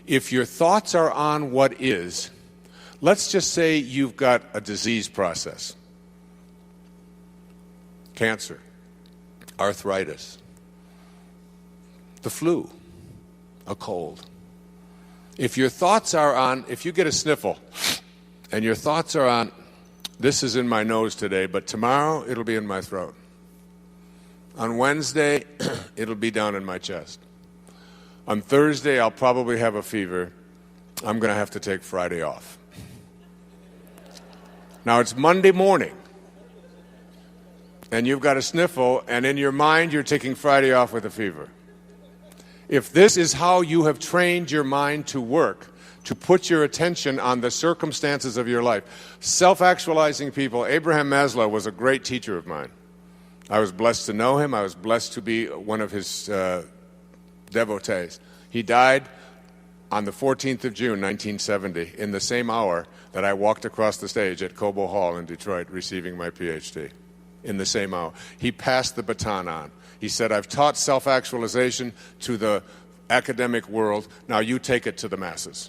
If your thoughts are on what is, let's just say you've got a disease process. Cancer, arthritis, the flu, a cold. If your thoughts are on, if you get a sniffle and your thoughts are on, this is in my nose today, but tomorrow it'll be in my throat. On Wednesday, it'll be down in my chest. On Thursday, I'll probably have a fever. I'm going to have to take Friday off. Now, it's Monday morning, and you've got a sniffle, and in your mind, you're taking Friday off with a fever. If this is how you have trained your mind to work, to put your attention on the circumstances of your life, self-actualizing people, Abraham Maslow was a great teacher of mine. I was blessed to know him. I was blessed to be one of his devotees. He died on the 14th of June, 1970, in the same hour that I walked across the stage at Cobo Hall in Detroit receiving my PhD. In the same hour. He passed the baton on. He said, I've taught self-actualization to the academic world. Now you take it to the masses.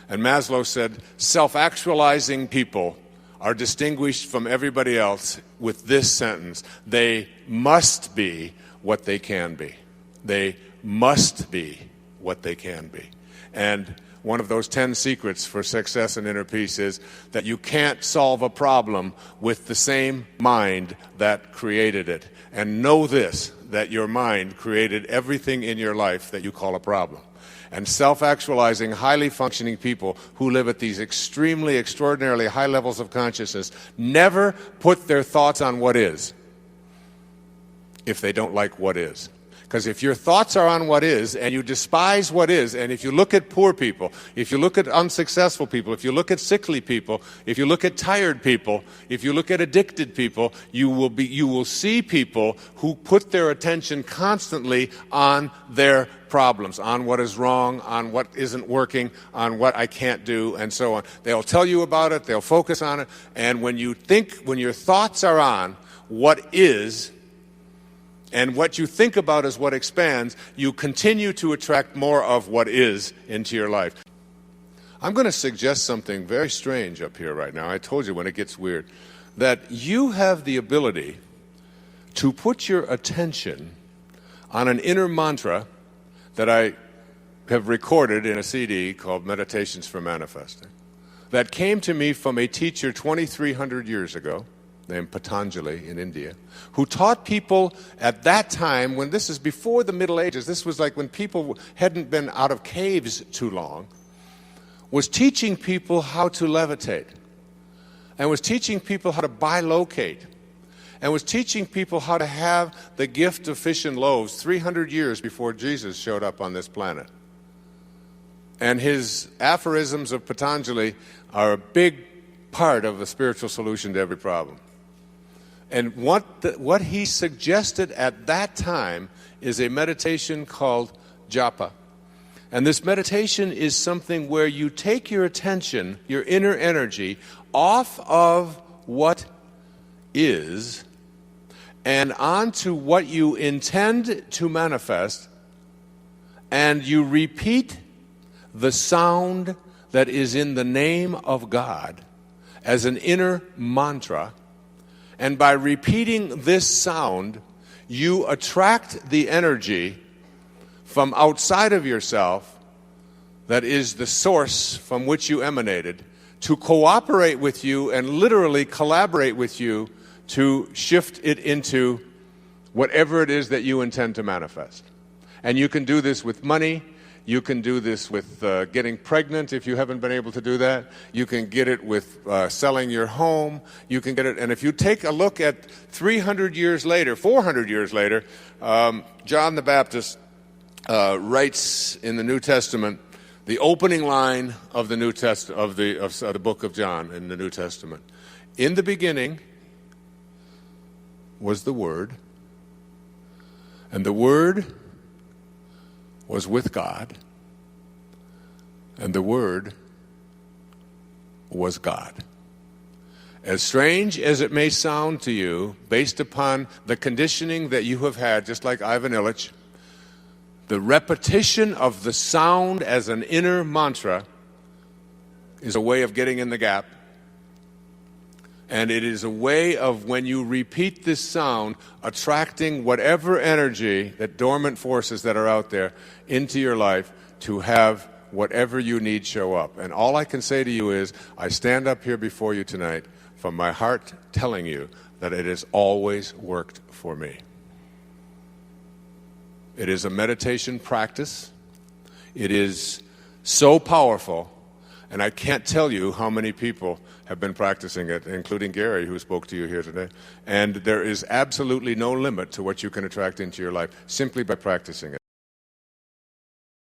And Maslow said, self-actualizing people are distinguished from everybody else with this sentence: they must be what they can be. They must be what they can be. And one of those 10 secrets for success and inner peace is that you can't solve a problem with the same mind that created it. And know this, that your mind created everything in your life that you call a problem. And self-actualizing, highly functioning people who live at these extremely, extraordinarily high levels of consciousness never put their thoughts on what is if they don't like what is. Because if your thoughts are on what is, and you despise what is, and if you look at poor people, if you look at unsuccessful people, if you look at sickly people, if you look at tired people, if you look at addicted people, you will see people who put their attention constantly on their problems, on what is wrong, on what isn't working, on what I can't do, and so on. They'll tell you about it, they'll focus on it, and when your thoughts are on what is, and what you think about is what expands, you continue to attract more of what is into your life. I'm going to suggest something very strange up here right now. I told you when it gets weird, that you have the ability to put your attention on an inner mantra that I have recorded in a CD called Meditations for Manifesting, that came to me from a teacher 2,300 years ago, named Patanjali in India, who taught people at that time, when this is before the Middle Ages, this was like when people hadn't been out of caves too long, was teaching people how to levitate, and was teaching people how to bilocate, and was teaching people how to have the gift of fish and loaves 300 years before Jesus showed up on this planet. And his aphorisms of Patanjali are a big part of the spiritual solution to every problem. And what he suggested at that time is a meditation called Japa. And this meditation is something where you take your attention, your inner energy, off of what is and onto what you intend to manifest, and you repeat the sound that is in the name of God as an inner mantra. And by repeating this sound, you attract the energy from outside of yourself that is the source from which you emanated to cooperate with you and literally collaborate with you to shift it into whatever it is that you intend to manifest. And you can do this with money. You can do this with getting pregnant if you haven't been able to do that. You can get it with selling your home. You can get it, and if you take a look at 300 years later, 400 years later, John the Baptist writes in the New Testament the opening line of the New of the book of John in the New Testament. In the beginning was the Word, and the Word was with God, and the Word was God. As strange as it may sound to you, based upon the conditioning that you have had, just like Ivan Illich, The repetition of the sound as an inner mantra is a way of getting in the gap. And it is a way of, when you repeat this sound, attracting whatever energy, that dormant forces that are out there, into your life to have whatever you need show up. And all I can say to you is, I stand up here before you tonight from my heart telling you that it has always worked for me. It is a meditation practice. It is so powerful, and I can't tell you how many people have been practicing it, including Gary, who spoke to you here today. And there is absolutely no limit to what you can attract into your life simply by practicing it.